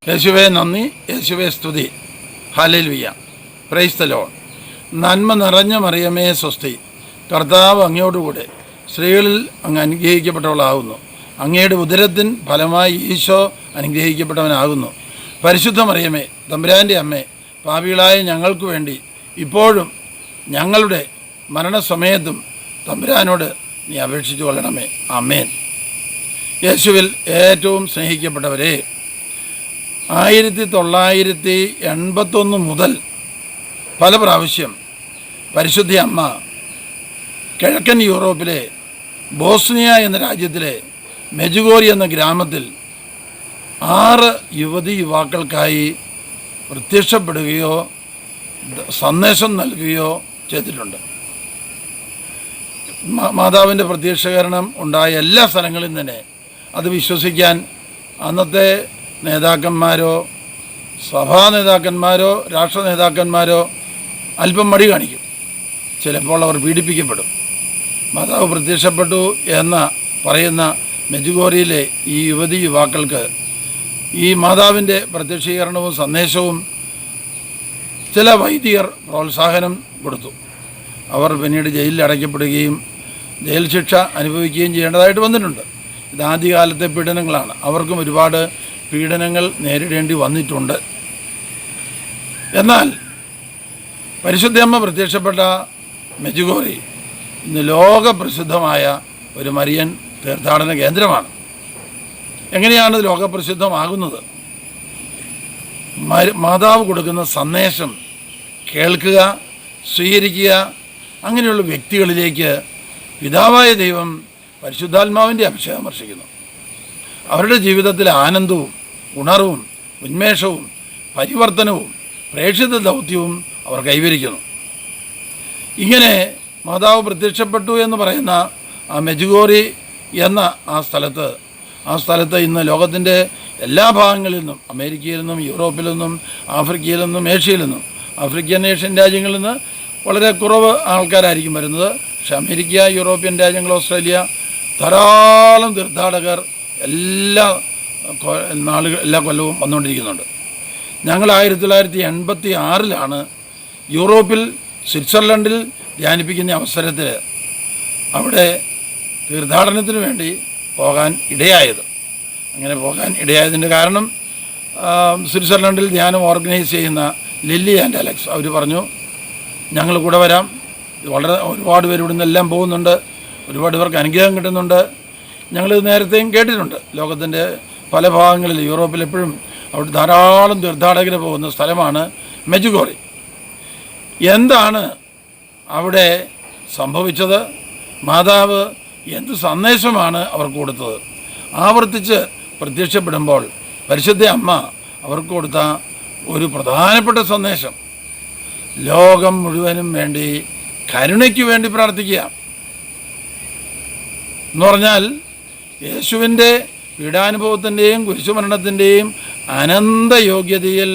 യേശുവേ നന്ദി, യേശുവേ സ്തുതി. ഹല്ലേലൂയ. Praise the Lord. നന്മ നിറഞ്ഞ മറിയമേ സ്വസ്തി, കർത്താവ് അങ്ങയോടുകൂടെ സ്ത്രീകളിൽ അങ്ങ് അനുഗ്രഹിക്കപ്പെട്ടവളാകുന്നു. അങ്ങയുടെ ഉദരത്തിൻ ഫലമായി ഈശോ അനുഗ്രഹിക്കപ്പെട്ടവനാകുന്നു. പരിശുദ്ധ മറിയമേ, തമ്പുരാൻ്റെ അമ്മേ, പാപികളായ ഞങ്ങൾക്ക് വേണ്ടി ഇപ്പോഴും ഞങ്ങളുടെ മരണസമയത്തും തമ്പുരാനോട് നീ അപേക്ഷിച്ചു കൊള്ളണമേ. ആമേൻ. യേശുവിൽ ഏറ്റവും സ്നേഹിക്കപ്പെട്ടവരെ, 1981 മുതൽ പല പ്രാവശ്യം പരിശുദ്ധ അമ്മ കിഴക്കൻ യൂറോപ്പിലെ ബോസ്നിയ എന്ന രാജ്യത്തിലെ മെജുഗോറി എന്ന ഗ്രാമത്തിൽ 6 യുവാക്കൾക്കായി പ്രത്യക്ഷപ്പെടുകയോ സന്ദേശം നൽകുകയോ ചെയ്തിട്ടുണ്ട്. മാതാവിൻ്റെ പ്രത്യക്ഷീകരണം ഉണ്ടായ എല്ലാ സ്ഥലങ്ങളിലും തന്നെ അത് വിശ്വസിക്കാൻ അന്നത്തെ നേതാക്കന്മാരോ സഭാ നേതാക്കന്മാരോ രാഷ്ട്ര നേതാക്കന്മാരോ അല്പം മടി കാണിക്കും. ചിലപ്പോൾ അവർ പീഡിപ്പിക്കപ്പെടും. മാതാവ് പ്രത്യക്ഷപ്പെട്ടു എന്ന് പറയുന്ന മെജുഗോറിയിലെ ഈ യുവാക്കൾക്ക് ഈ മാതാവിൻ്റെ പ്രത്യക്ഷീകരണവും സന്ദേശവും ചില വൈദികർ പ്രോത്സാഹനം കൊടുത്തു. അവർ പിന്നീട് ജയിലിൽ അടയ്ക്കപ്പെടുകയും ജയിൽ ശിക്ഷ അനുഭവിക്കുകയും ചെയ്യേണ്ടതായിട്ട് വന്നിട്ടുണ്ട്. ഇത് ആദ്യകാലത്തെ പീഡനങ്ങളാണ്. അവർക്കും ഒരുപാട് പീഡനങ്ങൾ നേരിടേണ്ടി വന്നിട്ടുണ്ട്. എന്നാൽ പരിശുദ്ധയമ്മ പ്രത്യക്ഷപ്പെട്ട മെജുഗോറി ഇന്ന് ലോകപ്രസിദ്ധമായ ഒരു മരിയൻ തീർത്ഥാടന കേന്ദ്രമാണ്. എങ്ങനെയാണ് ലോകപ്രസിദ്ധമാകുന്നത്? മാതാവ് കൊടുക്കുന്ന സന്ദേശം കേൾക്കുക, സ്വീകരിക്കുക, അങ്ങനെയുള്ള വ്യക്തികളിലേക്ക് പിതാവായ ദൈവം പരിശുദ്ധാത്മാവിൻ്റെ അഭിഷേകം വർഷിക്കുന്നു. അവരുടെ ജീവിതത്തിലെ ആനന്ദവും ഉണർവും ഉന്മേഷവും പരിവർത്തനവും പ്രേക്ഷിത ദൗത്യവും അവർ കൈവരിക്കുന്നു. ഇങ്ങനെ മാതാവ് പ്രത്യക്ഷപ്പെട്ടു എന്ന് പറയുന്ന ആ മെജുഗോറി എന്ന ആ സ്ഥലത്ത് ഇന്ന് ലോകത്തിൻ്റെ എല്ലാ ഭാഗങ്ങളിൽ നിന്നും, അമേരിക്കയിൽ നിന്നും യൂറോപ്പിൽ നിന്നും ആഫ്രിക്കയിൽ നിന്നും ഏഷ്യയിൽ നിന്നും, ആഫ്രിക്കൻ ഏഷ്യൻ രാജ്യങ്ങളിൽ നിന്ന് വളരെ കുറവ് ആൾക്കാരായിരിക്കും വരുന്നത്. പക്ഷെ അമേരിക്ക, യൂറോപ്യൻ രാജ്യങ്ങൾ, ഓസ്ട്രേലിയ ധാരാളം തീർത്ഥാടകർ എല്ലാ കൊല്ലവും വന്നുകൊണ്ടിരിക്കുന്നുണ്ട്. ഞങ്ങൾ 1986 യൂറോപ്പിൽ സ്വിറ്റ്സർലൻഡിൽ ധ്യാനിപ്പിക്കുന്ന അവസരത്തിൽ അവിടെ തീർത്ഥാടനത്തിന് വേണ്ടി പോകാൻ ഇടയായത്. അങ്ങനെ പോകാൻ ഇടയായതിൻ്റെ കാരണം സ്വിറ്റ്സർലൻഡിൽ ധ്യാനം ഓർഗനൈസ് ചെയ്യുന്ന ലില്ലി ആൻഡ് അലക്സ് അവർ പറഞ്ഞു, ഞങ്ങൾ കൂടെ വരാം. ഒരുപാട് പേര് ഇവിടെ നിന്നെല്ലാം പോകുന്നുണ്ട്, ഒരുപാട് പേർക്ക് അനുഗ്രഹം കിട്ടുന്നുണ്ട്. ഞങ്ങളിത് നേരത്തെയും കേട്ടിട്ടുണ്ട്. ലോകത്തിൻ്റെ പല ഭാഗങ്ങളിൽ, യൂറോപ്പിൽ എപ്പോഴും അവിടെ ധാരാളം തീർത്ഥാടകർ പോകുന്ന സ്ഥലമാണ് മെജുഗോറി. എന്താണ് അവിടെ സംഭവിച്ചത്? മാതാവ് എന്ത് സന്ദേശമാണ് അവർക്ക് കൊടുത്തത്? ആവർത്തിച്ച് പ്രത്യക്ഷപ്പെടുമ്പോൾ പരിശുദ്ധ അമ്മ അവർക്ക് കൊടുത്ത ഒരു പ്രധാനപ്പെട്ട സന്ദേശം, ലോകം മുഴുവനും വേണ്ടി കരുണയ്ക്ക് വേണ്ടി പ്രാർത്ഥിക്കുക എന്ന് പറഞ്ഞാൽ, യേശുവിൻ്റെ പീഡാനുഭവത്തിൻ്റെയും കുരിശുമരണത്തിൻ്റെയും അനന്ത യോഗ്യതയിൽ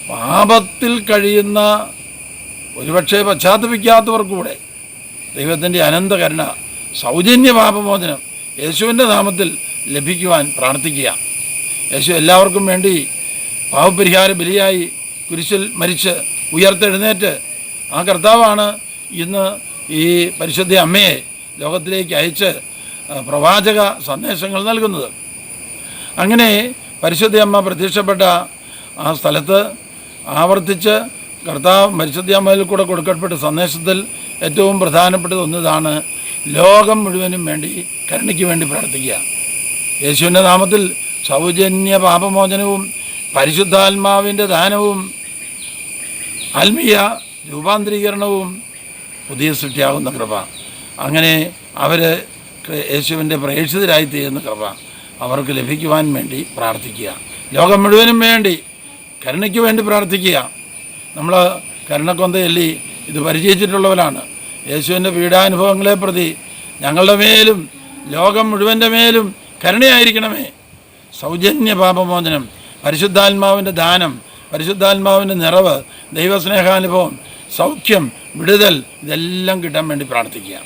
പാപത്തിൽ കഴിയുന്ന ഒരുപക്ഷെ പശ്ചാത്തപിക്കാത്തവർക്കൂടെ ദൈവത്തിൻ്റെ അനന്ത കരുണ, സൗജന്യ പാപമോചനം യേശുവിൻ്റെ നാമത്തിൽ ലഭിക്കുവാൻ പ്രാർത്ഥിക്കുക. യേശു എല്ലാവർക്കും വേണ്ടി പാപപരിഹാര ബലിയായി കുരിശിൽ മരിച്ച് ഉയർത്തെഴുന്നേറ്റ് ആ കർത്താവാണ് ഇന്ന് ഈ പരിശുദ്ധ അമ്മയെ ലോകത്തിലേക്ക് അയച്ച് പ്രവാചക സന്ദേശങ്ങൾ നൽകുന്നത്. അങ്ങനെ പരിശുദ്ധ അമ്മ പ്രത്യക്ഷപ്പെട്ട ആ സ്ഥലത്ത് ആവർത്തിച്ച് പരിശുദ്ധ അമ്മയിൽ കൂടെ കൊടുക്കപ്പെട്ട സന്ദേശത്തിൽ ഏറ്റവും പ്രധാനപ്പെട്ടത് ഒന്നിതാണ്, ലോകം മുഴുവനും വേണ്ടി കരുണയ്ക്ക് വേണ്ടി പ്രാർത്ഥിക്കുക. യേശുവിൻ്റെ നാമത്തിൽ സൗജന്യ പാപമോചനവും പരിശുദ്ധാത്മാവിൻ്റെ ദാനവും ആത്മീയ രൂപാന്തരീകരണവും പുതിയ സൃഷ്ടിയാകുന്ന കൃപ, അങ്ങനെ അവർ യേശുവിൻ്റെ പ്രേക്ഷിതരായിത്തീരുന്ന കൃപ അവർക്ക് ലഭിക്കുവാൻ വേണ്ടി പ്രാർത്ഥിക്കുക. ലോകം മുഴുവനും വേണ്ടി കരുണയ്ക്ക് വേണ്ടി പ്രാർത്ഥിക്കുക. നമ്മൾ കരുണക്കൊന്ത ചൊല്ലി ഇത് പരിചയിച്ചിട്ടുള്ളവരാണ്. യേശുവിൻ്റെ പീഡാനുഭവങ്ങളെ പ്രതി ഞങ്ങളുടെ മേലും ലോകം മുഴുവൻ്റെ മേലും കരുണയായിരിക്കണമേ. സൗജന്യ പാപമോചനം, പരിശുദ്ധാത്മാവിൻ്റെ ദാനം, പരിശുദ്ധാത്മാവിൻ്റെ നിറവ്, ദൈവസ്നേഹാനുഭവം, സൗഖ്യം, വിടുതൽ, ഇതെല്ലാം കിട്ടാൻ വേണ്ടി പ്രാർത്ഥിക്കുക.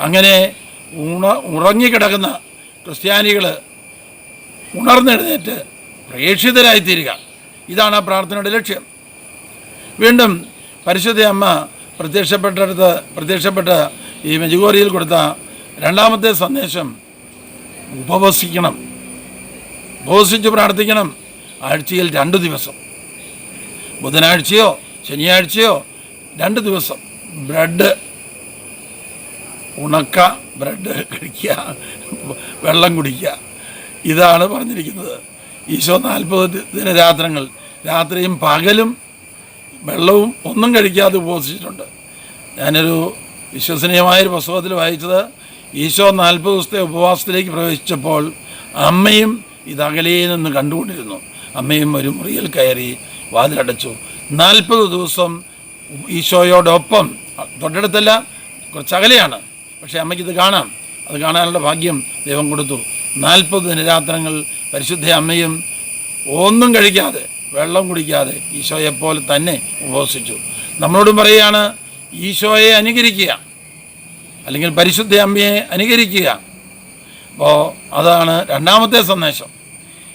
അങ്ങനെ ഉറങ്ങിക്കിടക്കുന്ന ക്രിസ്ത്യാനികൾ ഉണർന്നെഴുന്നേറ്റ് പ്രേക്ഷിതരായിത്തീരുക. ഇതാണ് ആ പ്രാർത്ഥനയുടെ ലക്ഷ്യം. വീണ്ടും പരിശുദ്ധ അമ്മ പ്രത്യക്ഷപ്പെട്ട് ഈ മെജുഗോറിയിൽ കൊടുത്ത രണ്ടാമത്തെ സന്ദേശം ഉപവസിക്കണം, ഉപവസിച്ച് പ്രാർത്ഥിക്കണം. ആഴ്ചയിൽ 2 ദിവസം, ബുധനാഴ്ചയോ ശനിയാഴ്ചയോ 2 ദിവസം ബ്രെഡ്, ഉണക്ക ബ്രെഡ് കഴിക്കുക, വെള്ളം കുടിക്കുക. ഇതാണ് പറഞ്ഞിരിക്കുന്നത്. ഈശോ 40 ദിനരാത്രങ്ങൾ രാത്രിയും പകലും വെള്ളവും ഒന്നും കഴിക്കാതെ ഉപവസിച്ചിട്ടുണ്ട്. ഞാനൊരു വിശ്വസനീയമായൊരു പുസ്തകത്തിൽ വായിച്ചത്, ഈശോ 40 ദിവസത്തെ ഉപവാസത്തിലേക്ക് പ്രവേശിച്ചപ്പോൾ അമ്മയും ഇത് അകലേ നിന്ന് കണ്ടുകൊണ്ടിരുന്നു. അമ്മയും ഒരു മുറിയിൽ കയറി വാതിലടച്ചു. 40 ദിവസം ഈശോയോടൊപ്പം, തൊട്ടടുത്തല്ല, കുറച്ച് അകലെയാണ്, പക്ഷേ അമ്മയ്ക്കിത് കാണാം. അത് കാണാനുള്ള ഭാഗ്യം ദൈവം കൊടുത്തു. 40 ദിനരാത്രങ്ങൾ പരിശുദ്ധ അമ്മയും ഒന്നും കഴിക്കാതെ വെള്ളം കുടിക്കാതെ ഈശോയെപ്പോലെ തന്നെ ഉപവസിച്ചു. നമ്മളോടും പറയുകയാണ്, ഈശോയെ അനുകരിക്കുക, അല്ലെങ്കിൽ പരിശുദ്ധ അമ്മയെ അനുകരിക്കുക. അപ്പോൾ അതാണ് രണ്ടാമത്തെ സന്ദേശം.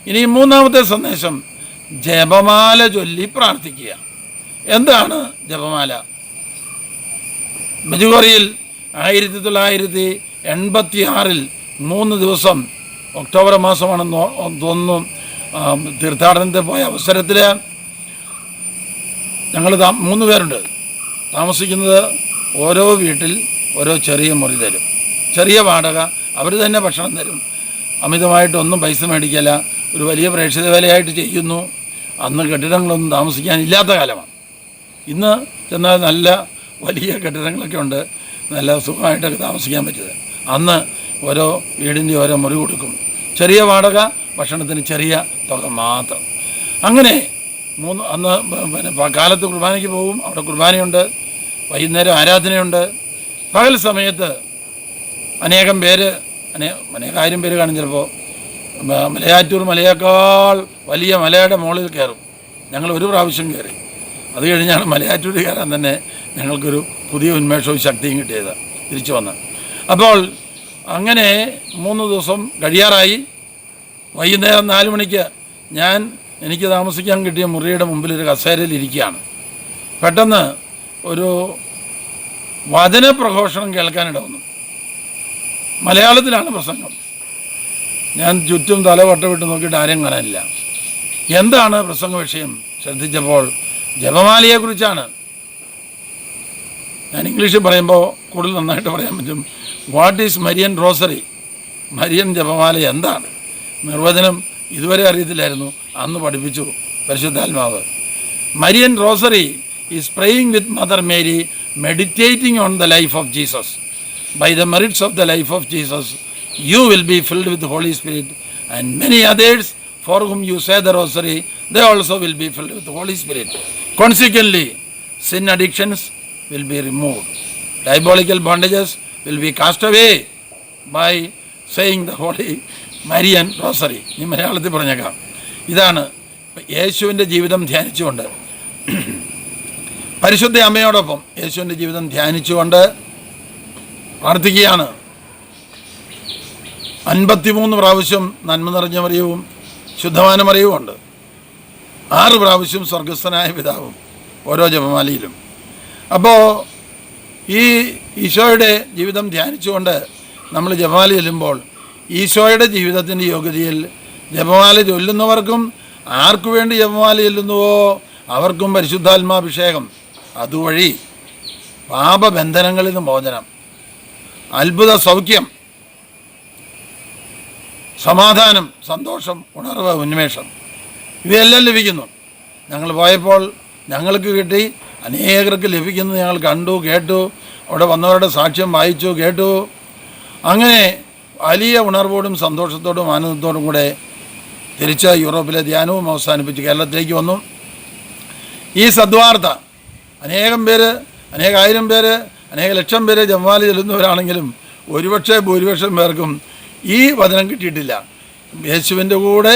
ഇനി 3ാമത്തെ സന്ദേശം, ജപമാല ചൊല്ലി പ്രാർത്ഥിക്കുക. എന്താണ് ജപമാല? മെജുഗോറിയിൽ 1986 3 ദിവസം, ഒക്ടോബർ മാസമാണെന്ന് തോന്നുന്നു, തീർത്ഥാടനത്തിൽ പോയ അവസരത്തിൽ ഞങ്ങൾ 3 പേരുണ്ട് താമസിക്കുന്നത്. ഓരോ വീട്ടിൽ ഓരോ ചെറിയ മുറി തരും, ചെറിയ വാടക, അവർ തന്നെ ഭക്ഷണം തരും. അമിതമായിട്ടൊന്നും പൈസ മേടിക്കില്ല. ഒരു വലിയ പ്രേക്ഷിത വിലയായിട്ട് ചെയ്യുന്നു. അന്ന് കെട്ടിടങ്ങളൊന്നും താമസിക്കാനില്ലാത്ത കാലമാണ്. ഇന്ന് ചെന്നാൽ നല്ല വലിയ കെട്ടിടങ്ങളൊക്കെ ഉണ്ട്, നല്ല സുഖമായിട്ടൊക്കെ താമസിക്കാൻ പറ്റിയത്. അന്ന് ഓരോ വീടിൻ്റെ ഓരോ മുറി കൊടുക്കും, ചെറിയ വാടക, ഭക്ഷണത്തിന് ചെറിയ തുക മാത്രം. അങ്ങനെ അന്ന് കാലത്ത് കുർബാനയ്ക്ക് പോകും, അവിടെ കുർബാനയുണ്ട്, വൈകുന്നേരം ആരാധനയുണ്ട്. പകൽ സമയത്ത് അനേകായിരം പേര് കാണും. ചിലപ്പോൾ മലയാറ്റൂർ മലയേക്കാൾ വലിയ മലയുടെ മുകളിൽ കയറും. ഞങ്ങൾ ഒരു പ്രാവശ്യം കയറി. അത് കഴിഞ്ഞാണ് മലയാറ്റൂർ കയറാൻ തന്നെ ഞങ്ങൾക്കൊരു പുതിയ ഉന്മേഷവും ശക്തിയും കിട്ടിയത്, തിരിച്ചു വന്ന്. അപ്പോൾ അങ്ങനെ 3 ദിവസം കഴിയാറായി. വൈകുന്നേരം 4 മണിക്ക് എനിക്ക് താമസിക്കാൻ കിട്ടിയ മുറിയുടെ മുമ്പിൽ ഒരു കസേരയിൽ ഇരിക്കുകയാണ്. പെട്ടെന്ന് ഒരു വചനപ്രഘോഷണം കേൾക്കാനിട വന്നു. മലയാളത്തിലാണ് പ്രസംഗം. ഞാൻ ചുറ്റും തലവട്ടമിട്ട് നോക്കിയിട്ട് ആരെയും കാണാനില്ല. എന്താണ് പ്രസംഗ വിഷയം ശ്രദ്ധിച്ചപ്പോൾ ജപമാലയെക്കുറിച്ചാണ്. ഞാൻ ഇംഗ്ലീഷിൽ പറയുമ്പോൾ കൂടുതൽ നന്നായിട്ട് പറയാൻ പറ്റും. What is Marian rosary? Marian ജപമാല എന്താണ്? നിർവചനം ഇതുവരെ അറിയത്തില്ലായിരുന്നു, അന്ന് പഠിപ്പിച്ചു പരിശുദ്ധാത്മാവ്. Marian rosary is praying with mother Mary, meditating on the life of Jesus. By the merits of the life of Jesus, you will be filled with the Holy Spirit, and many others for whom you say the rosary, they also will be filled with the Holy Spirit. Consequently, sin addictions will be removed. Diabolical bondages will be cast away by saying the Holy Marian Rosary. ഈ മലയാളത്തിൽ പറഞ്ഞേക്കാം. ഇതാണ് യേശുവിൻ്റെ ജീവിതം ധ്യാനിച്ചുകൊണ്ട്, പരിശുദ്ധ അമ്മയോടൊപ്പം യേശുവിൻ്റെ ജീവിതം ധ്യാനിച്ചുകൊണ്ട് പ്രാർത്ഥിക്കുകയാണ്. 53 പ്രാവശ്യം നന്മ നിറഞ്ഞ മറിയവും ശുദ്ധവാന മറിയവും ഉണ്ട്. 6 പ്രാവശ്യം സ്വർഗസ്ഥനായ പിതാവും ഓരോ ജപമാലയിലും. അപ്പോൾ ഈ ഈശോയുടെ ജീവിതം ധ്യാനിച്ചുകൊണ്ട് നമ്മൾ ജപമാല ചൊല്ലുമ്പോൾ ഈശോയുടെ ജീവിതത്തിൻ്റെ യോഗ്യതയിൽ ജപമാല ചൊല്ലുന്നവർക്കും ആർക്കു വേണ്ടി ജപമാല ചൊല്ലുന്നുവോ അവർക്കും പരിശുദ്ധാത്മാഭിഷേകം, അതുവഴി പാപബന്ധനങ്ങളിൽ നിന്ന് മോചനം, അത്ഭുത സൗഖ്യം, സമാധാനം, സന്തോഷം, ഉണർവ്, ഉന്മേഷം, ഇവയെല്ലാം ലഭിക്കുന്നു. ഞങ്ങൾ പോയപ്പോൾ ഞങ്ങൾക്ക് കിട്ടി, അനേകർക്ക് ലഭിക്കുന്നത് ഞങ്ങൾ കണ്ടു, കേട്ടു. അവിടെ വന്നവരുടെ സാക്ഷ്യം വായിച്ചു, കേട്ടു. അങ്ങനെ വലിയ ഉണർവോടും സന്തോഷത്തോടും ആനന്ദത്തോടും കൂടെ തിരിച്ച് യൂറോപ്പിലെ ധ്യാനവും അവസാനിപ്പിച്ച് കേരളത്തിലേക്ക് വന്നു. ഈ സദ്വാർത്ത അനേകായിരം പേര്, അനേക ലക്ഷം പേര് ജപമാല ചൊല്ലുന്നവരാണെങ്കിലും ഒരുപക്ഷെ ഭൂരിപക്ഷം പേർക്കും ഈ വചനം കിട്ടിയിട്ടില്ല. യേശുവിൻ്റെ കൂടെ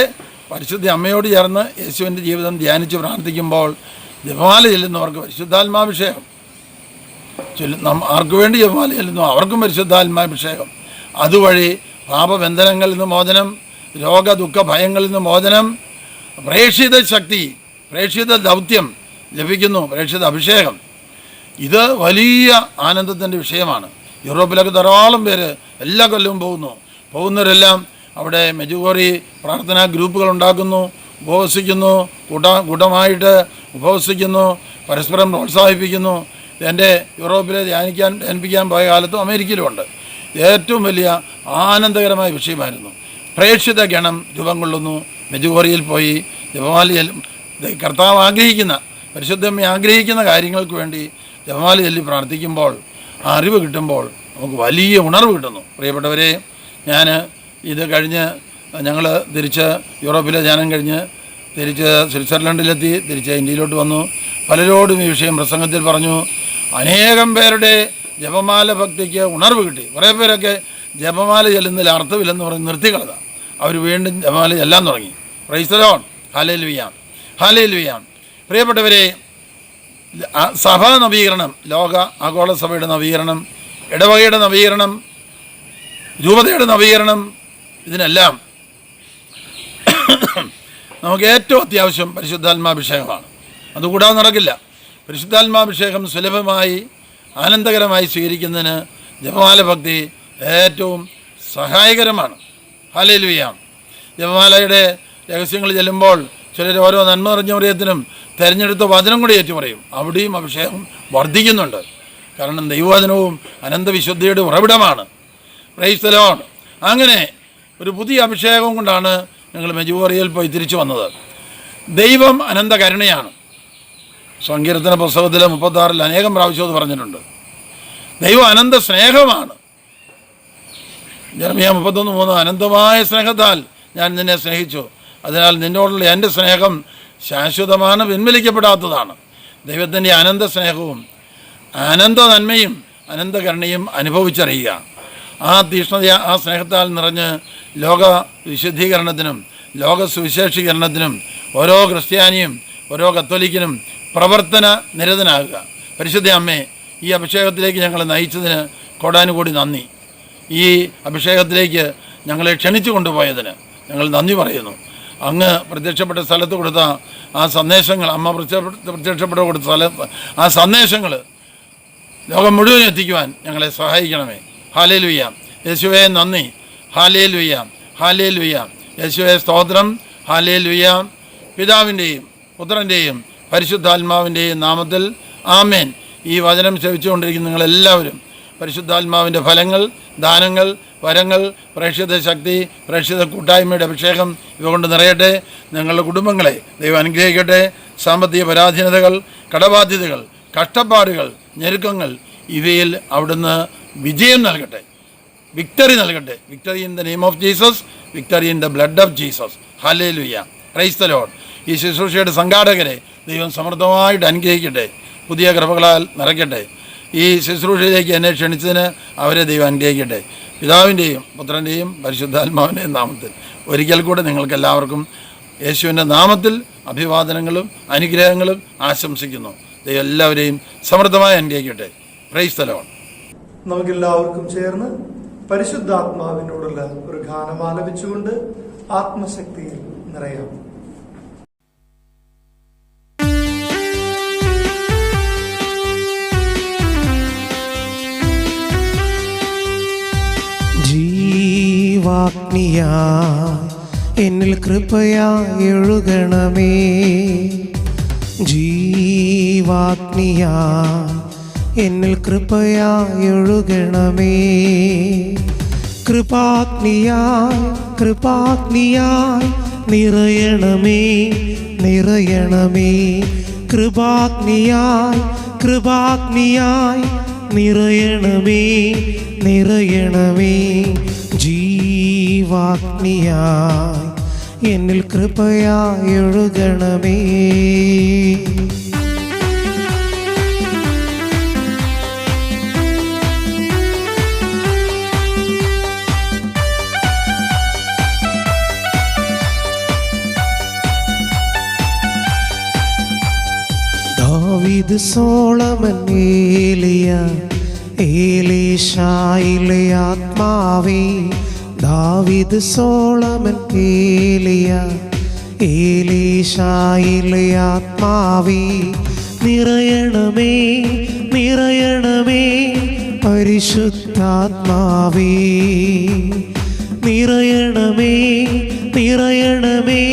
പരിശുദ്ധ അമ്മയോട് ചേർന്ന് യേശുവിൻ്റെ ജീവിതം ധ്യാനിച്ച് പ്രാർത്ഥിക്കുമ്പോൾ ജപമാല ചെല്ലുന്നവർക്ക് പരിശുദ്ധാത്മാഭിഷേകം, ആർക്കു വേണ്ടി ജപമാല ചെല്ലുന്നു അവർക്കും പരിശുദ്ധാത്മാഭിഷേകം, അതുവഴി പാപബന്ധനങ്ങളിൽ നിന്ന് മോചനം, രോഗ ദുഃഖ ഭയങ്ങളിൽ നിന്ന് മോചനം, പ്രേക്ഷിത ശക്തി, പ്രേക്ഷിത ദൗത്യം ലഭിക്കുന്നു, പ്രേക്ഷിത അഭിഷേകം. ഇത് വലിയ ആനന്ദത്തിൻ്റെ വിഷയമാണ്. യൂറോപ്പിലൊക്കെ ധാരാളം പേര് എല്ലാ കൊല്ലവും പോകുന്നവരെല്ലാം അവിടെ മെജുഗോറി പ്രാർത്ഥനാ ഗ്രൂപ്പുകൾ ഉണ്ടാക്കുന്നു, ഉപവസിക്കുന്നു, കൂട്ടമായിട്ട് ഉപവസിക്കുന്നു, പരസ്പരം പ്രോത്സാഹിപ്പിക്കുന്നു. എൻ്റെ യൂറോപ്പിലെ ധ്യാനിപ്പിക്കാൻ പോയ കാലത്തും അമേരിക്കയിലുമുണ്ട്. ഏറ്റവും വലിയ ആനന്ദകരമായ വിഷയമായിരുന്നു. പ്രേക്ഷിത ഗണം രൂപം കൊള്ളുന്നു. മെജുഗോറിയിൽ പോയി ജപമാല കർത്താവ് ആഗ്രഹിക്കുന്ന, പരിശുദ്ധമ്മ ആഗ്രഹിക്കുന്ന കാര്യങ്ങൾക്ക് വേണ്ടി ജപമാല ചൊല്ലി പ്രാർത്ഥിക്കുമ്പോൾ ആ അറിവ് കിട്ടുമ്പോൾ നമുക്ക് വലിയ ഉണർവ് കിട്ടുന്നു. പ്രിയപ്പെട്ടവരെ, ഞാൻ ഇത് കഴിഞ്ഞ് ഞങ്ങൾ തിരിച്ച് യൂറോപ്പിലെ ധ്യാനം കഴിഞ്ഞ് തിരിച്ച് സ്വിറ്റ്സർലൻഡിലെത്തി, തിരിച്ച് ഇന്ത്യയിലോട്ട് വന്നു. പലരോടും ഈ വിഷയം പ്രസംഗത്തിൽ പറഞ്ഞു. അനേകം പേരുടെ ജപമാല ഭക്തിക്ക് ഉണർവ് കിട്ടി. കുറേ പേരൊക്കെ ജപമാല ചെല്ലുന്നതിൽ അർത്ഥമില്ലെന്ന് പറഞ്ഞ് നിർത്തിക്കളത. അവർ വീണ്ടും ജപമാല ചെല്ലാൻ തുടങ്ങി. Praise the Lord. Hallelujah, hallelujah. പ്രിയപ്പെട്ടവരെ, സഭാ നവീകരണം, ലോക ആഗോള സഭയുടെ നവീകരണം, ഇടവകയുടെ നവീകരണം, രൂപതയുടെ നവീകരണം, ഇതിനെല്ലാം നമുക്ക് ഏറ്റവും അത്യാവശ്യം പരിശുദ്ധാത്മാഭിഷേകമാണ്. അതുകൂടാതെ നടക്കില്ല. പരിശുദ്ധാത്മാഭിഷേകം സുലഭമായി ആനന്ദകരമായി സ്വീകരിക്കുന്നതിന് ജപമാല ഭക്തി ഏറ്റവും സഹായകരമാണ്. ഹല്ലേലൂയ. ജപമാലയുടെ രഹസ്യങ്ങൾ ചെല്ലുമ്പോൾ ചിലർ ഓരോ നന്മ നിറഞ്ഞ ഹൃദയത്തിനും തിരഞ്ഞെടുത്ത വചനം കൂടി ഏറ്റുപറയും. അവിടെയും അഭിഷേകം വർദ്ധിക്കുന്നുണ്ട്. കാരണം ദൈവവചനവും അനന്തവിശുദ്ധിയുടെ ഉറവിടമാണ്. Praise the Lord. അങ്ങനെ ഒരു പുതിയ അഭിഷേകം കൊണ്ടാണ് ഞങ്ങൾ മെജുഗോറിയയിൽ പോയി തിരിച്ചു വന്നത്. ദൈവം അനന്ത കരുണയാണ്. സങ്കീർത്തന പുസ്തകത്തിലെ 36 അനേകം പ്രാവശ്യം അത് പറഞ്ഞിട്ടുണ്ട്. ദൈവം അനന്ത സ്നേഹമാണ്. ജെറമ്യാ 31:3 അനന്തമായ സ്നേഹത്താൽ ഞാൻ നിന്നെ സ്നേഹിച്ചു, അതിനാൽ നിന്നോടുള്ള എൻ്റെ സ്നേഹം ശാശ്വതമാണ്, പിൻവലിക്കപ്പെടാത്തതാണ്. ദൈവത്തിൻ്റെ അനന്ത സ്നേഹവും അനന്ത നന്മയും അനന്ത കരുണയും അനുഭവിച്ചറിയുക. ആ തീഷ്ണത, ആ സ്നേഹത്താൽ നിറഞ്ഞ് ലോക വിശുദ്ധീകരണത്തിനും ലോക സുവിശേഷീകരണത്തിനും ഓരോ ക്രിസ്ത്യാനിയും ഓരോ കത്തോലിക്കനും പ്രവർത്തന നിരതനാകുക. പരിശുദ്ധ അമ്മേ, ഈ അഭിഷേകത്തിലേക്ക് ഞങ്ങളെ നയിച്ചതിന് കോടാനുകൂടി നന്ദി. ഈ അഭിഷേകത്തിലേക്ക് ഞങ്ങളെ ക്ഷണിച്ചു കൊണ്ടുപോയതിന് ഞങ്ങൾ നന്ദി പറയുന്നു. അങ്ങ് പ്രത്യക്ഷപ്പെട്ട സ്ഥലത്ത് കൊടുത്ത ആ സന്ദേശങ്ങൾ, അമ്മ പ്രത്യക്ഷപ്പെട്ട കൊടുത്ത സ്ഥലത്ത് ആ സന്ദേശങ്ങൾ ലോകം മുഴുവൻ എത്തിക്കുവാൻ ഞങ്ങളെ സഹായിക്കണമേ. ഹല്ലേലൂയ. യേശുവേ നന്ദി. Hallelujah, hallelujah. യേശുവേ സ്തോത്രം. ഹല്ലേലൂയ. പിതാവിൻ്റെയും പുത്രൻ്റെയും പരിശുദ്ധാത്മാവിൻ്റെയും നാമത്തിൽ ആമേൻ. ഈ വചനം ശ്രവിച്ചുകൊണ്ടിരിക്കുന്ന നിങ്ങളെല്ലാവരും പരിശുദ്ധാത്മാവിൻ്റെ ഫലങ്ങൾ, ദാനങ്ങൾ, വരങ്ങൾ, പ്രേക്ഷിത ശക്തി, പ്രേക്ഷിത കൂട്ടായ്മയുടെ അഭിഷേകം ഇവ കൊണ്ട് നിറയട്ടെ. നിങ്ങളുടെ കുടുംബങ്ങളെ ദൈവം അനുഗ്രഹിക്കട്ടെ. സാമ്പത്തിക പരാധീനതകൾ, കടബാധ്യതകൾ, കഷ്ടപ്പാടുകൾ, ഞെരുക്കങ്ങൾ ഇവയിൽ അവിടുന്ന് വിജയം നൽകട്ടെ, വിക്ടറി നൽകട്ടെ. Victory in the name of Jesus, victory in the blood of Jesus. Hallelujah. Praise the Lord. ഈ ശുശ്രൂഷയുടെ സംഘാടകരെ ദൈവം സമൃദ്ധമായിട്ട് അനുഗ്രഹിക്കട്ടെ, പുതിയ കൃപകളാൽ നിറയ്ക്കട്ടെ. ഈ ശുശ്രൂഷയിലേക്ക് എന്നെ ക്ഷണിച്ചതിന് അവരെ ദൈവം അനുഗ്രഹിക്കട്ടെ. പിതാവിൻ്റെയും പുത്രൻ്റെയും പരിശുദ്ധാത്മാവിൻ്റെയും നാമത്തിൽ ഒരിക്കൽ കൂടെ നിങ്ങൾക്കെല്ലാവർക്കും യേശുവിൻ്റെ നാമത്തിൽ അഭിവാദനങ്ങളും അനുഗ്രഹങ്ങളും ആശംസിക്കുന്നു. ദൈവം എല്ലാവരെയും സമൃദ്ധമായി അനുഗ്രഹിക്കട്ടെ. Praise the Lord. നമുക്കെല്ലാവർക്കും ചേർന്ന് പരിശുദ്ധാത്മാവിനോടുള്ള ഒരു ഗാനം ആലപിച്ചുകൊണ്ട് ആത്മശക്തിയിൽ നിറയാം. ജീവാഗ്നിയായി എന്നിൽ കൃപയായി ഒഴുകണമേ, ജീവാഗ്നിയായി എന്നിൽ കൃപയായി ഒഴുകണമേ, കൃപാഗ്നിയായി കൃപാഗ്നിയായി നിറയണമേ നിറയണമേ, കൃപാഗ്നിയായി കൃപാഗ്നിയായി നിറയണമേ നിറയണമേ, ജീവാഗ്നിയായി എന്നിൽ കൃപയായി ഒഴുകണമേ. ദാവീദ്, സോളമൻ, ഏലിയ, ഏലീശായിലെ ആത്മാവേ, ദാവീദ്, സോളമൻ, ഏലിയ, ഏലീശായിലെ ആത്മാവേ നിറയണമേ നിറയണമേ പരിശുദ്ധാത്മാവേ നിറയണമേ നിറയണമേ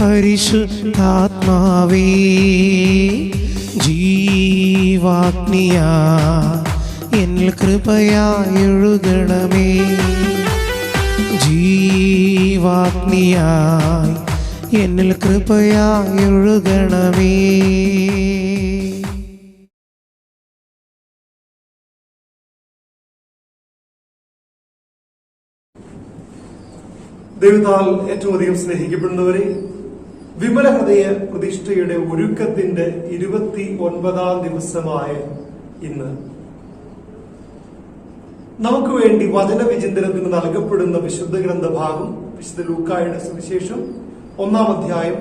പരിശുദ്ധാത്മാവേ ജീവാഗ്നിയാ എന്നിൽ കൃപയായി ഒഴുകണമേ ജീവാഗ്നിയായി എന്നിൽ കൃപയായി ഒഴുകണമേ. ദൈവത്താൽ ഏറ്റവും അധികം സ്നേഹിക്കപ്പെടുന്നവരെ, വിമല ഹൃദയ പ്രതിഷ്ഠയുടെ ഒരുക്കത്തിന്റെ 29-ാം ദിവസമായ ഇന്ന് നമുക്ക് വേണ്ടി വചനവിചിന്തനത്തിന് നൽകപ്പെടുന്ന വിശുദ്ധ ഗ്രന്ഥ ഭാഗം വിശുദ്ധ ലൂക്കായുടെ സുവിശേഷം 1-ാം അധ്യായം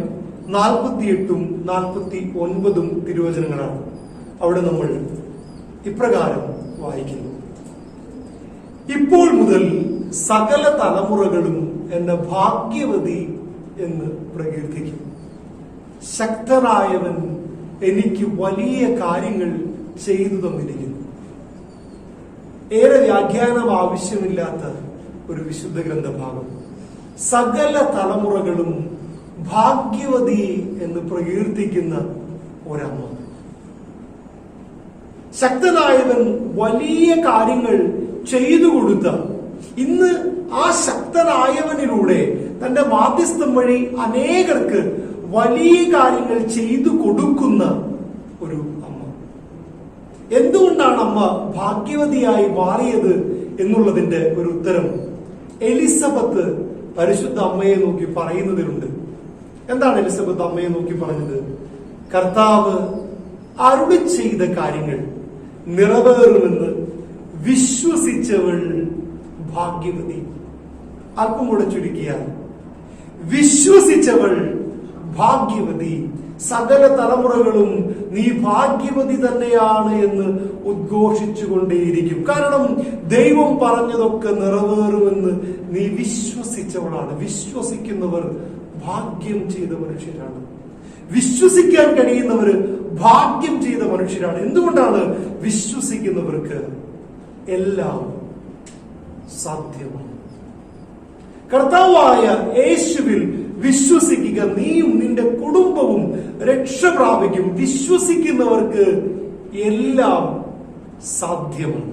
48-ഉം 49-ഉം തിരുവചനങ്ങളാണ്. അവിടെ നമ്മൾ ഇപ്രകാരം വായിക്കുന്നു: ഇപ്പോൾ മുതൽ സകല തലമുറകളും എന്നെ ഭാഗ്യവതി എന്ന് പ്രകീർത്തിക്കും. ശക്തനായവൻ എനിക്ക് വലിയ കാര്യങ്ങൾ ചെയ്തു തന്നിരിക്കുന്നു. ഏറെ വ്യാഖ്യാനം ആവശ്യമില്ലാത്ത ഒരു വിശുദ്ധ ഗ്രന്ഥഭാഗം. സകല തലമുറകളും ഭാഗ്യവതി എന്ന് പ്രകീർത്തിക്കുന്ന ഒരമ്മ. ശക്തനായവൻ വലിയ കാര്യങ്ങൾ ചെയ്തു കൊടുത്ത, ഇന്ന് ആ ശക്തനായവനിലൂടെ തന്റെ മാധ്യസ്ഥം വഴി അനേകർക്ക് വലിയ കാര്യങ്ങൾ ചെയ്തു കൊടുക്കുന്ന ഒരു അമ്മ. എന്തുകൊണ്ടാണ് അമ്മ ഭാഗ്യവതിയായി മാറിയത് എന്നുള്ളതിന്റെ ഒരു ഉത്തരം എലിസബത്ത് പരിശുദ്ധ അമ്മയെ നോക്കി പറയുന്നതിലുണ്ട്. എന്താണ് എലിസബത്ത് അമ്മയെ നോക്കി പറഞ്ഞത്? കർത്താവ് അരുളി ചെയ്ത കാര്യങ്ങൾ നിറവേറുമെന്ന് വിശ്വസിച്ചവൾ ഭാഗ്യവതി. അല്പം കൂടെ ചുരുക്കിയാൽ, വിശ്വസിച്ചവൾ ഭാഗ്യവതി. സകല തലമുറകളും നീ ഭാഗ്യവതി തന്നെയാണ് എന്ന് ഉദ്ഘോഷിച്ചുകൊണ്ടേയിരിക്കും. കാരണം ദൈവം പറഞ്ഞതൊക്കെ നിറവേറുമെന്ന് നീ വിശ്വസിച്ചവളാണ്. വിശ്വസിക്കുന്നവർ ഭാഗ്യം ചെയ്ത മനുഷ്യരാണ്. വിശ്വസിക്കാൻ കഴിയുന്നവര് ഭാഗ്യം ചെയ്ത മനുഷ്യരാണ്. എന്തുകൊണ്ടാണ്? വിശ്വസിക്കുന്നവർക്ക് എല്ലാം സാധ്യമാണ്. കർത്താവായ യേശുവിൽ വിശ്വസിക്കുക, നീയും നിന്റെ കുടുംബവും രക്ഷ പ്രാപിക്കും. വിശ്വസിക്കുന്നവർക്ക് എല്ലാം സാധ്യമാണ്.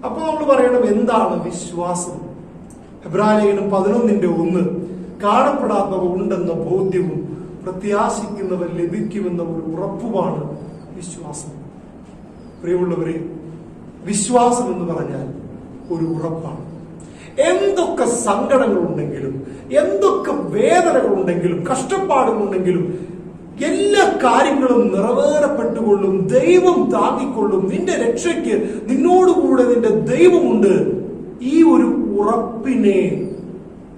അപ്പൊ നമ്മൾ പറയണം, എന്താണ് വിശ്വാസം? എബ്രായലേഖനം 11:1 കാണപ്പെടാത്തവ ഉണ്ടെന്ന ബോധ്യവും പ്രത്യാശിക്കുന്നവ ലഭിക്കുമെന്ന ഒരു ഉറപ്പുമാണ് വിശ്വാസം. പ്രിയമുള്ളവരെ, വിശ്വാസം എന്ന് പറഞ്ഞാൽ ഒരു ഉറപ്പാണ്. എന്തൊക്കെ സങ്കടങ്ങളുണ്ടെങ്കിലും, എന്തൊക്കെ വേദനകളുണ്ടെങ്കിലും, കഷ്ടപ്പാടുകളുണ്ടെങ്കിലും എല്ലാ കാര്യങ്ങളും നിറവേറപ്പെട്ടുകൊള്ളും. ദൈവം താങ്ങിക്കൊള്ളും. നിന്റെ രക്ഷയ്ക്ക് നിന്നോടുകൂടെ നിന്റെ ദൈവമുണ്ട്. ഈ ഒരു ഉറപ്പിനെ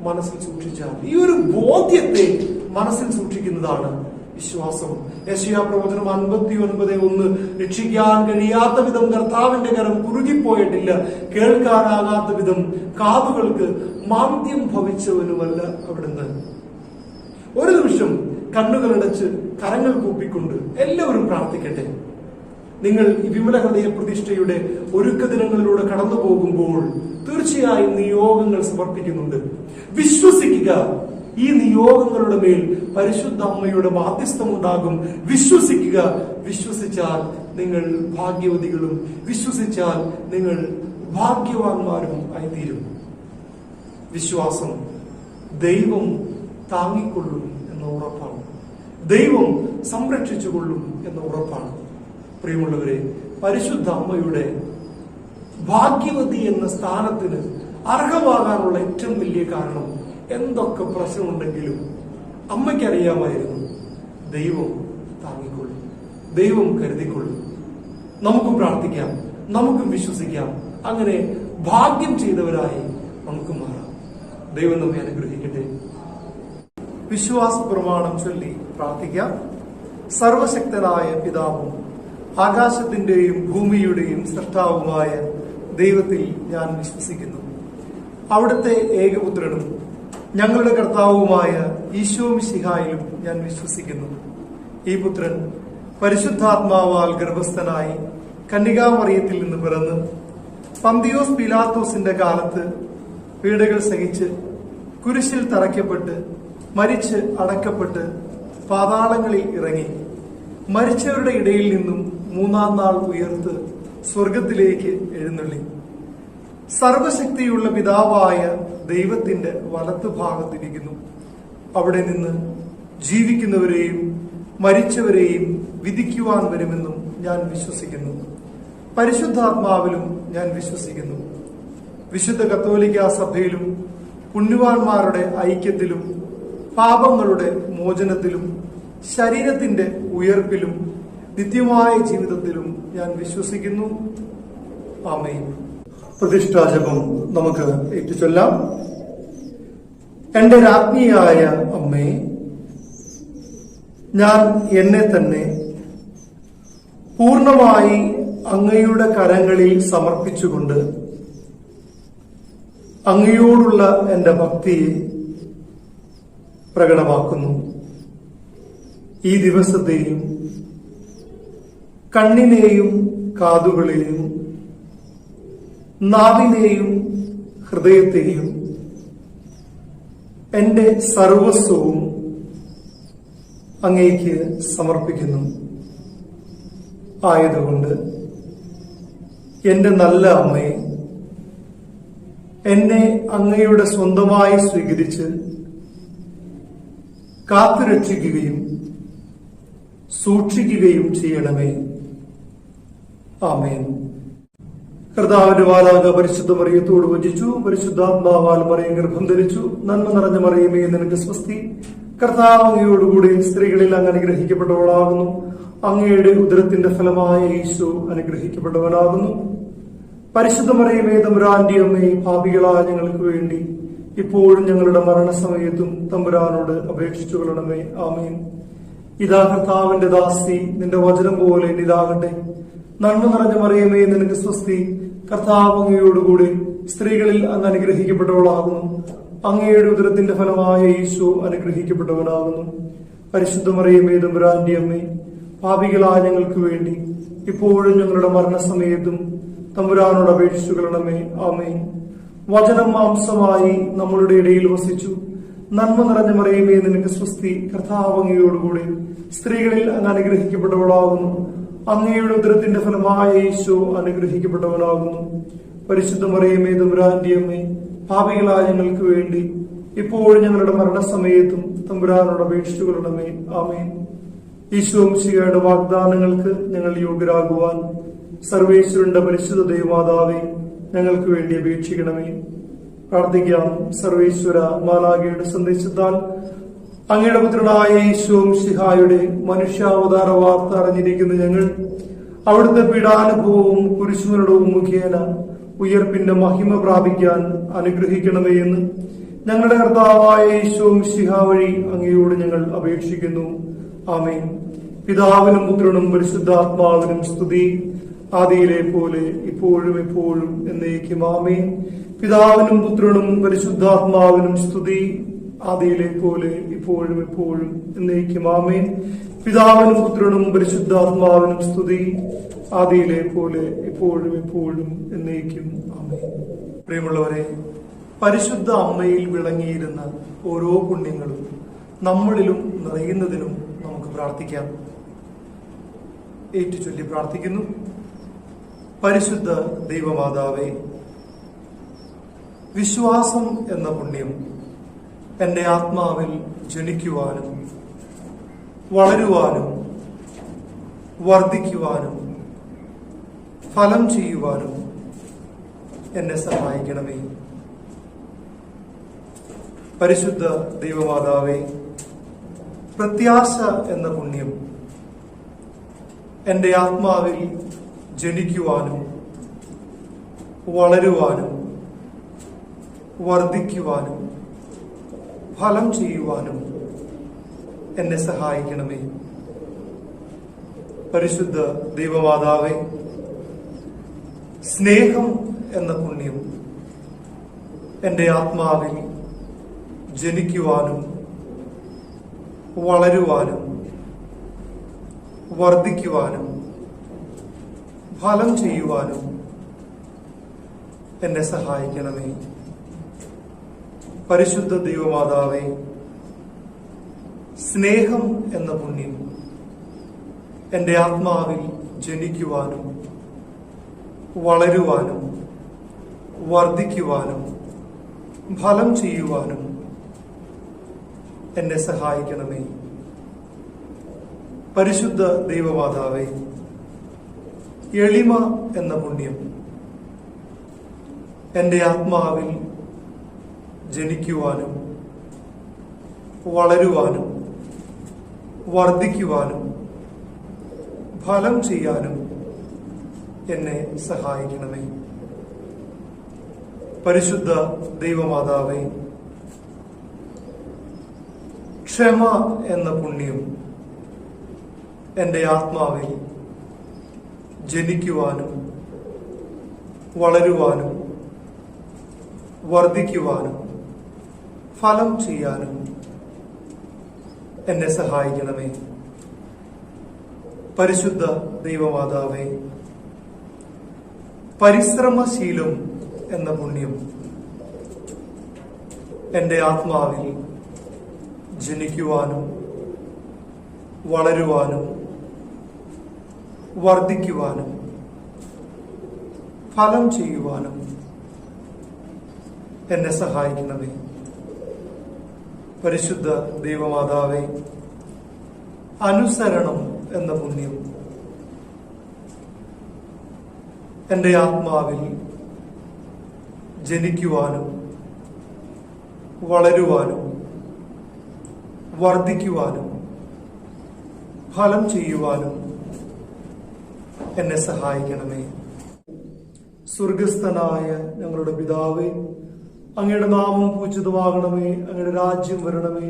മനസ്സിൽ സൂക്ഷിച്ചാൽ, ഈ ഒരു ബോധ്യത്തെ മനസ്സിൽ സൂക്ഷിക്കുന്നതാണ് വിശ്വാസം. യെശയ്യാ പ്രവചനം 59:1 രക്ഷിക്കാൻ കഴിയാത്ത വിധം കർത്താവിന്റെ കരം കുറുകിപ്പോയിട്ടില്ല, കേൾക്കാനാകാത്ത വിധം കാതുകൾക്ക് മാന്ദ്യം ഭവിച്ചവനുമല്ല അവിടുന്ന്. ഒരു നിമിഷം കണ്ണുകളടച്ച് കരങ്ങൾ കൂപ്പിക്കൊണ്ട് എല്ലാവരും പ്രാർത്ഥിക്കട്ടെ. നിങ്ങൾ ഈ വിമല ഹൃദയ പ്രതിഷ്ഠയുടെ ഒരുക്ക ദിനങ്ങളിലൂടെ കടന്നു പോകുമ്പോൾ തീർച്ചയായും നിയോഗങ്ങൾ സമർപ്പിക്കുന്നുണ്ട്. വിശ്വസിക്കുക, ഈ നിയോഗങ്ങളുടെ മേൽ പരിശുദ്ധ അമ്മയുടെ മാധ്യസ്ഥം ഉണ്ടാകും. വിശ്വസിക്കുക. വിശ്വസിച്ചാൽ നിങ്ങൾ ഭാഗ്യവതികളും വിശ്വസിച്ചാൽ നിങ്ങൾ ഭാഗ്യവാന്മാരും ആയിത്തീരും. വിശ്വാസം ദൈവം താങ്ങിക്കൊള്ളും എന്ന ഉറപ്പാണ്. ദൈവം സംരക്ഷിച്ചുകൊള്ളും എന്ന ഉറപ്പാണ്. പ്രിയമുള്ളവരെ, പരിശുദ്ധ അമ്മയുടെ ഭാഗ്യവതി എന്ന സ്ഥാനത്തിന് അർഹമാകാനുള്ള ഏറ്റവും വലിയ കാരണം, എന്തൊക്കെ പ്രശ്നമുണ്ടെങ്കിലും അമ്മയ്ക്കറിയാമായിരുന്നു ദൈവം താങ്ങിക്കൊള്ളും, ദൈവം കരുതിക്കൊള്ളും. നമുക്കും പ്രാർത്ഥിക്കാം, നമുക്കും വിശ്വസിക്കാം. അങ്ങനെ ഭാഗ്യം ചെയ്തവരായി നമുക്ക് മാറാം. ദൈവം നമ്മെ അനുഗ്രഹിക്കട്ടെ. വിശ്വാസ പ്രമാണം ചൊല്ലി പ്രാർത്ഥിക്കാം. സർവശക്തനായ പിതാവും ആകാശത്തിന്റെയും ഭൂമിയുടെയും സൃഷ്ടാവുമായ ദൈവത്തിൽ ഞാൻ വിശ്വസിക്കുന്നു. അവിടുത്തെ ഏകപുത്രനും ഞങ്ങളുടെ കർത്താവുമായ ഈശോ മിശിഹായിലും ഞാൻ വിശ്വസിക്കുന്നു. ഈ പുത്രൻ പരിശുദ്ധാത്മാവാൽ ഗർഭസ്ഥനായി കന്യകാമറിയത്തിൽ നിന്ന് പിറന്ന് പന്തിയോസ് പീലാത്തോസിന്റെ കാലത്ത് പീഡകൾ സഹിച്ച് കുരിശിൽ തറയ്ക്കപ്പെട്ട് മരിച്ച് അടക്കപ്പെട്ട് പാതാളങ്ങളിൽ ഇറങ്ങി മരിച്ചവരുടെ ഇടയിൽ നിന്നും മൂന്നാം നാൾ ഉയർത്ത് സ്വർഗത്തിലേക്ക് എഴുന്നള്ളി സർവശക്തിയുള്ള പിതാവായ ദൈവത്തിന്റെ വലത്തുഭാഗത്തിരിക്കുന്നു. അവിടെ നിന്ന് ജീവിക്കുന്നവരെയും മരിച്ചവരെയും വിധിക്കുവാൻ വരുമെന്നും ഞാൻ വിശ്വസിക്കുന്നു. പരിശുദ്ധാത്മാവിലും ഞാൻ വിശ്വസിക്കുന്നു. വിശുദ്ധ കത്തോലിക്കാ സഭയിലും പുണ്യവാന്മാരുടെ ഐക്യത്തിലും പാപങ്ങളുടെ മോചനത്തിലും ശരീരത്തിന്റെ ഉയർപ്പിലും നിത്യമായ ജീവിതത്തിലും ഞാൻ വിശ്വസിക്കുന്നു. ആമേൻ. പ്രതിഷ്ഠാജപം നമുക്ക് ഏറ്റുചൊല്ലാം. എന്റെ രാജ്ഞിയായ അമ്മേ, ഞാൻ എന്നെ തന്നെ പൂർണ്ണമായി അങ്ങയുടെ കരങ്ങളിൽ സമർപ്പിച്ചുകൊണ്ട് അങ്ങയോടുള്ള എന്റെ ഭക്തിയെ പ്രകടമാക്കുന്നു. ഈ ദിവസത്തെയും കണ്ണിനെയും കാതുകളെയും നാവിനെയും ഹൃദയത്തെയും എന്റെ സർവസ്വവും അങ്ങേക്ക് സമർപ്പിക്കുന്നു. ആയതുകൊണ്ട് എന്റെ നല്ല അമ്മയെ, എന്നെ അങ്ങയുടെ സ്വന്തമായി സ്വീകരിച്ച് കാത്തുരക്ഷിക്കുകയും സൂക്ഷിക്കുകയും ചെയ്യണമേ. ആമേൻ. കർത്താവിന്റെ മാതാക പരിശുദ്ധ മറിയത്തോട് വചിച്ചു. പരിശുദ്ധാത്മാവാൽ മറിയം ഗർഭം ധരിച്ചു. നന്മ നിറഞ്ഞ മറിയമേ, നിനക്ക് സ്വസ്തി. കർത്താവ് അങ്ങയോടുകൂടി സ്ത്രീകളിൽ അങ്ങ് അനുഗ്രഹിക്കപ്പെട്ടവളാകുന്നു. അങ്ങയുടെ ഉദരത്തിന്റെ ഫലമായ ഈശോ അനുഗ്രഹിക്കപ്പെട്ടവനാകുന്നു. പരിശുദ്ധ മറിയമേ, തമ്പുരാന്റെ അമ്മേ, പാപികളായ ഞങ്ങൾക്ക് വേണ്ടി ഇപ്പോഴും ഞങ്ങളുടെ മരണസമയത്തും തമ്പുരാനോട് അപേക്ഷിച്ചു കൊള്ളണമേ. ആമേൻ. ഇതാ കർത്താവിന്റെ ദാസി, നിന്റെ വചനം പോലെ ഇതാകട്ടെ. നന്മ നിറഞ്ഞ മറിയമേ, നിനക്ക് സ്വസ്തി. കർത്താവ് അങ്ങയോടുകൂടി സ്ത്രീകളിൽ അങ്ങ് അനുഗ്രഹിക്കപ്പെട്ടവളാകുന്നു. അങ്ങയുടെ ഉദരത്തിന്റെ ഫലമായ ഈശോ അനുഗ്രഹിക്കപ്പെട്ടവനാകുന്നു. പരിശുദ്ധ മറിയമേ, തമ്പുരാന്റെ അമ്മേ, പാപികളായ ഞങ്ങൾക്ക് വേണ്ടി ഇപ്പോഴും ഞങ്ങളുടെ മരണസമയത്തും തമ്പുരാനോട് അപേക്ഷിച്ചു കൊള്ളണമേ. ആമേൻ. വചനം മാംസമായി നമ്മളുടെ ഇടയിൽ വസിച്ചു. നന്മ നിറഞ്ഞ മറിയമേ, നിനക്ക് സ്വസ്തി. കർത്താവ് അങ്ങയോടുകൂടി സ്ത്രീകളിൽ അങ്ങ് അനുഗ്രഹിക്കപ്പെട്ടവളാകുന്നു. അങ്ങയുടെ ഉദരത്തിന്റെ ഫലമായ ഈശോ അനുഗ്രഹിക്കപ്പെട്ടവനാകുന്നു. പരിശുദ്ധ മറിയമേ, തമ്പുരാന്റെ അമ്മേ, പാപികളായ ഞങ്ങൾക്ക് വേണ്ടി ഇപ്പോഴും ഞങ്ങളുടെ മരണസമയത്തും തമ്പുരാനോട് അപേക്ഷിച്ചു കൊള്ളണമേ. ആമേൻ. ഈശോ മിശിഹായുടെ വാഗ്ദാനങ്ങൾക്ക് ഞങ്ങൾ യോഗ്യരാകുവാൻ സർവേശ്വരന്റെ പരിശുദ്ധ ദൈവമാതാവേ, ഞങ്ങൾക്ക് വേണ്ടി അപേക്ഷിക്കണമേ. പ്രാർത്ഥിക്കാം. സർവേശ്വര മാലാഖയുടെ സന്ദേശത്താൽ അങ്ങയുടെ പുത്രനായ ഈശോ മിശിഹായുടെ മനുഷ്യാവതാര വാർത്ത അറിഞ്ഞിരിക്കുന്ന ഞങ്ങൾ അവിടുത്തെ പീഡാനുഭവവും കുരിശുമരണവും മുഖേന ഉയർപ്പിന്റെ മഹിമ പ്രാപിക്കാൻ അനുഗ്രഹിക്കണമേ എന്ന് ഞങ്ങളുടെ കർത്താവായ ഈശോ മിശിഹാ വഴി അങ്ങയോട് ഞങ്ങൾ അപേക്ഷിക്കുന്നു. ആമേൻ. പിതാവിനും പുത്രനും പരിശുദ്ധാത്മാവിനും സ്തുതി, ആദിയിലെ പോലെ ഇപ്പോഴും എപ്പോഴും എന്നേക്കും. ആമേൻ. പിതാവിനും പുത്രനും പരിശുദ്ധാത്മാവിനും സ്തുതി, ആദിയിലെ പോലെ ഇപ്പോഴും എപ്പോഴും എന്നേക്കും. ആമേൻ. പിതാവിനും പുത്രനും പരിശുദ്ധാത്മാവിനും സ്തുതി, ആദിയിലെ പോലെ ഇപ്പോഴും എപ്പോഴും എന്നേക്കും. ആമേൻ. പ്രിയമുള്ളവരെ, പരിശുദ്ധ അമ്മയിൽ വിളങ്ങിയിരുന്ന ഓരോ പുണ്യങ്ങളും നമ്മളിലും നിറയുന്നതിനും നമുക്ക് പ്രാർത്ഥിക്കാം. ഏറ്റുചൊല്ലി പ്രാർത്ഥിക്കുന്നു. പരിശുദ്ധ ദൈവമാതാവേ, വിശ്വാസം എന്ന പുണ്യം എന്റെ ആത്മാവിൽ ജനിക്കുവാനും വളരുവാനും വർദ്ധിക്കുവാനും ഫലം ചെയ്യുവാനും എന്നെ സഹായിക്കണമേ. പരിശുദ്ധ ദൈവമാതാവേ, പ്രത്യാശ എന്ന പുണ്യം എന്റെ ആത്മാവിൽ ജനിക്കുവാനും വളരുവാനും വർദ്ധിക്കുവാനും ഫലം ചെയ്യുവാനും എന്നെ സഹായിക്കണമേ. പരിശുദ്ധ ദൈവമാതാവേ, സ്നേഹം എന്ന പുണ്യം എന്റെ ആത്മാവിൽ ജനിക്കുവാനും വളരുവാനും വർദ്ധിക്കുവാനും ഫലം ചെയ്യുവാനും എന്നെ സഹായിക്കണമേ. പരിശുദ്ധ ദൈവമാതാവേ, സ്നേഹം എന്ന പുണ്യം എൻ്റെ ആത്മാവിൽ ജനിക്കുവാനും വളരുവാനും വർദ്ധിക്കുവാനും ഫലം ചെയ്യുവാനും എന്നെ സഹായിക്കണമേ. പരിശുദ്ധ ദൈവമാതാവേ, എളിമ എന്ന പുണ്യം എൻ്റെ ആത്മാവിൽ ജനിക്കുവാനും വളരുവാനും വർദ്ധിക്കുവാനും ഫലം ചെയ്യാനും എന്നെ സഹായിക്കണമേ. പരിശുദ്ധ ദൈവമാതാവേ, ക്ഷമ എന്ന പുണ്യം എൻ്റെ ആത്മാവിൽ ജനിക്കുവാനും വളരുവാനും വർദ്ധിക്കുവാനും ഫലം ചെയ്യാനും എന്നെ സഹായിക്കണമേ. പരിശുദ്ധ ദൈവമാതാവേ, പരിശ്രമശീലം എന്ന പുണ്യം എൻ്റെ ആത്മാവിൽ ജനിക്കുവാനും വളരുവാനും വർദ്ധിക്കുവാനും ഫലം ചെയ്യുവാനും എന്നെ സഹായിക്കണമേ. പരിശുദ്ധ ദൈവമാതാവേ, അനുസരണം എന്ന പുണ്യം എൻ്റെ ആത്മാവിൽ ജനിക്കുവാനും വളരുവാനും വർദ്ധിക്കുവാനും ഫലം ചെയ്യുവാനും എന്നെ സഹായിക്കണമേ. സ്വർഗസ്ഥനായ ഞങ്ങളുടെ പിതാവേ, അങ്ങയുടെ നാമം പൂജിതമാകണമേ. അങ്ങയുടെ രാജ്യം വരണമേ.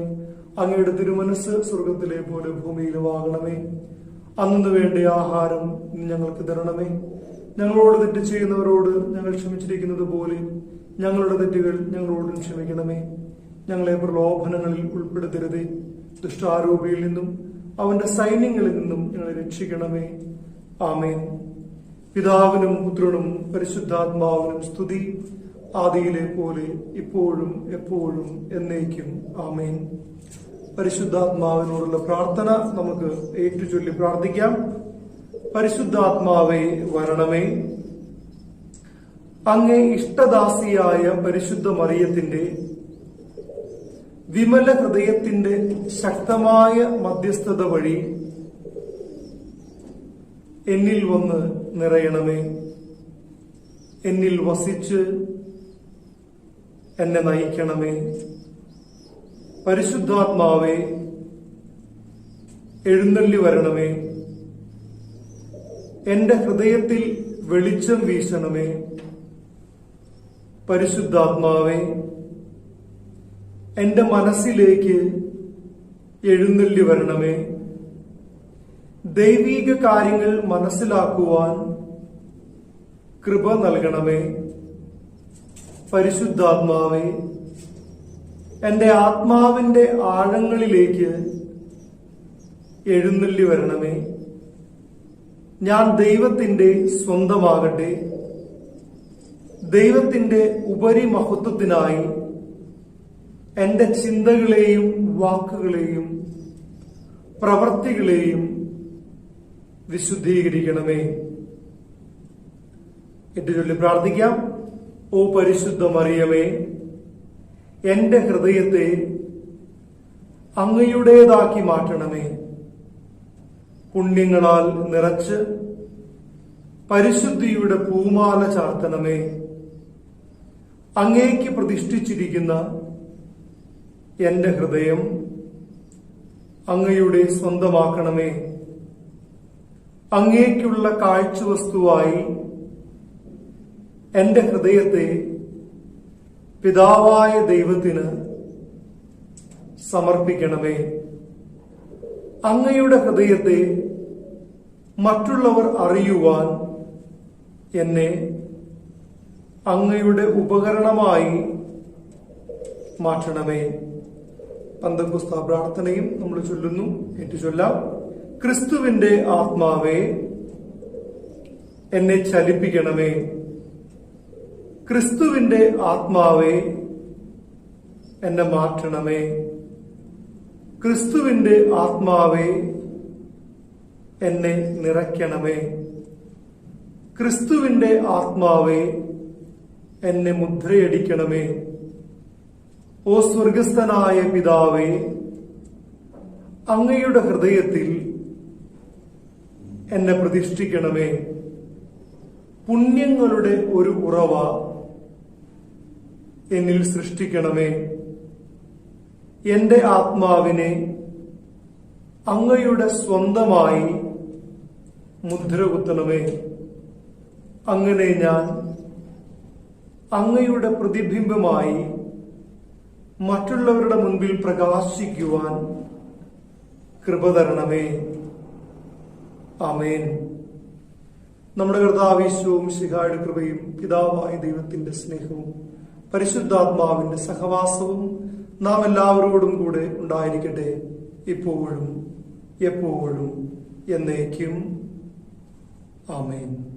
അങ്ങയുടെ തിരുമനസ് സ്വർഗത്തിലെ പോലെ ഭൂമിയിലുമാകണമേ. അന്നു വേണ്ട ആഹാരം ഞങ്ങൾക്ക് തരണമേ. ഞങ്ങളോട് തെറ്റ് ചെയ്യുന്നവരോട് ഞങ്ങൾ ക്ഷമിച്ചിരിക്കുന്നത് പോലെ ഞങ്ങളുടെ തെറ്റുകൾ ഞങ്ങളോടും ക്ഷമിക്കണമേ. ഞങ്ങളെ പ്രലോഭനങ്ങളിൽ ഉൾപ്പെടുത്തരുതേ, ദുഷ്ടാരൂപിയിൽ നിന്നും അവന്റെ സൈന്യങ്ങളിൽ നിന്നും ഞങ്ങളെ രക്ഷിക്കണമേ. ആമേൻ. പിതാവിനും പുത്രനും പരിശുദ്ധാത്മാവിനും സ്തുതി, ആദിയിലെ പോലെ ഇപ്പോഴും എപ്പോഴും എന്നേക്കും. ആമേൻ. പരിശുദ്ധാത്മാവിനോടുള്ള പ്രാർത്ഥന നമുക്ക് ഏറ്റുചൊല്ലി പ്രാർത്ഥിക്കാം. പരിശുദ്ധാത്മാവേ വരണമേ. അങ്ങേ ഇഷ്ടദാസിയായ പരിശുദ്ധ മറിയത്തിന്റെ വിമല ഹൃദയത്തിന്റെ ശക്തമായ മധ്യസ്ഥത വഴി എന്നിൽ വന്ന് നിറയണമേ. എന്നിൽ വസിച്ച് എന്നെ നയിക്കണമേ. പരിശുദ്ധാത്മാവേ എഴുന്നള്ളി വരണമേ. എന്റെ ഹൃദയത്തിൽ വെളിച്ചം വീശണമേ. പരിശുദ്ധാത്മാവേ എന്റെ മനസ്സിലേക്ക് എഴുന്നള്ളി വരണമേ. ദൈവീക കാര്യങ്ങൾ മനസ്സിലാക്കുവാൻ കൃപ നൽകണമേ. പരിശുദ്ധാത്മാവേ എന്റെ ആത്മാവിന്റെ ആഴങ്ങളിലേക്ക് എഴുന്നള്ളി വരണമേ. ഞാൻ ദൈവത്തിന്റെ സ്വന്തമാകട്ടെ. ദൈവത്തിന്റെ ഉപരിമഹത്വത്തിനായി എന്റെ ചിന്തകളെയും വാക്കുകളെയും പ്രവൃത്തികളെയും വിശുദ്ധീകരിക്കണമേ. ചൊല്ലി പ്രാർത്ഥിക്കാം. ഓ പരിശുദ്ധ മറിയമേ, എന്റെ ഹൃദയത്തെ അങ്ങയുടേതാക്കി മാറ്റണമേ. പുണ്യങ്ങളാൽ നിറച്ച് പരിശുദ്ധിയുടെ പൂമാല ചാർത്തണമേ. അങ്ങേക്ക് പ്രതിഷ്ഠിച്ചിരിക്കുന്ന എന്റെ ഹൃദയം അങ്ങയുടെ സ്വന്തമാക്കണമേ. അങ്ങേക്കുള്ള കാഴ്ചവസ്തുവായി എന്റെ ഹൃദയത്തെ പിതാവായ ദൈവത്തിന് സമർപ്പിക്കണമേ. അങ്ങയുടെ ഹൃദയത്തെ മറ്റുള്ളവർ അറിയുവാൻ എന്നെ അങ്ങയുടെ ഉപകരണമായി മാറ്റണമേ. പന്തക്കോസ്ത പ്രാർത്ഥനയും നമ്മൾ ചൊല്ലുന്നു. ഏറ്റുചൊല്ലാം. ക്രിസ്തുവിന്റെ ആത്മാവേ എന്നെ ചലിപ്പിക്കണമേ. ക്രിസ്തുവിന്റെ ആത്മാവേ എന്നെ മാറ്റണമേ. ക്രിസ്തുവിന്റെ ആത്മാവേ എന്നെ നിറയ്ക്കണമേ. ക്രിസ്തുവിന്റെ ആത്മാവേ എന്നെ മുദ്രയടിക്കണമേ. ഓ സ്വർഗസ്ഥനായ പിതാവേ, അങ്ങയുടെ ഹൃദയത്തിൽ എന്നെ പ്രതിഷ്ഠിക്കണമേ. പുണ്യങ്ങളുടെ ഒരു ഉറവ എന്നിൽ സൃഷ്ടിക്കണമേ. എന്റെ ആത്മാവിനെ അങ്ങയുടെ സ്വന്തമായി മുദ്ര കുത്തണമേ. അങ്ങനെ ഞാൻ അങ്ങയുടെ പ്രതിബിംബമായി മറ്റുള്ളവരുടെ മുൻപിൽ പ്രകാശിക്കുവാൻ കൃപ തരണമേ. ആമേൻ. നമ്മുടെ കർത്താവീശോവും മിശിഹായുടെ കൃപയും പിതാവായ ദൈവത്തിന്റെ സ്നേഹവും പരിശുദ്ധാത്മാവിന്റെ സഹവാസവും നാം എല്ലാവരോടും കൂടെ ഉണ്ടായിരിക്കട്ടെ, ഇപ്പോഴും എപ്പോഴും എന്നേക്കും. ആമേൻ.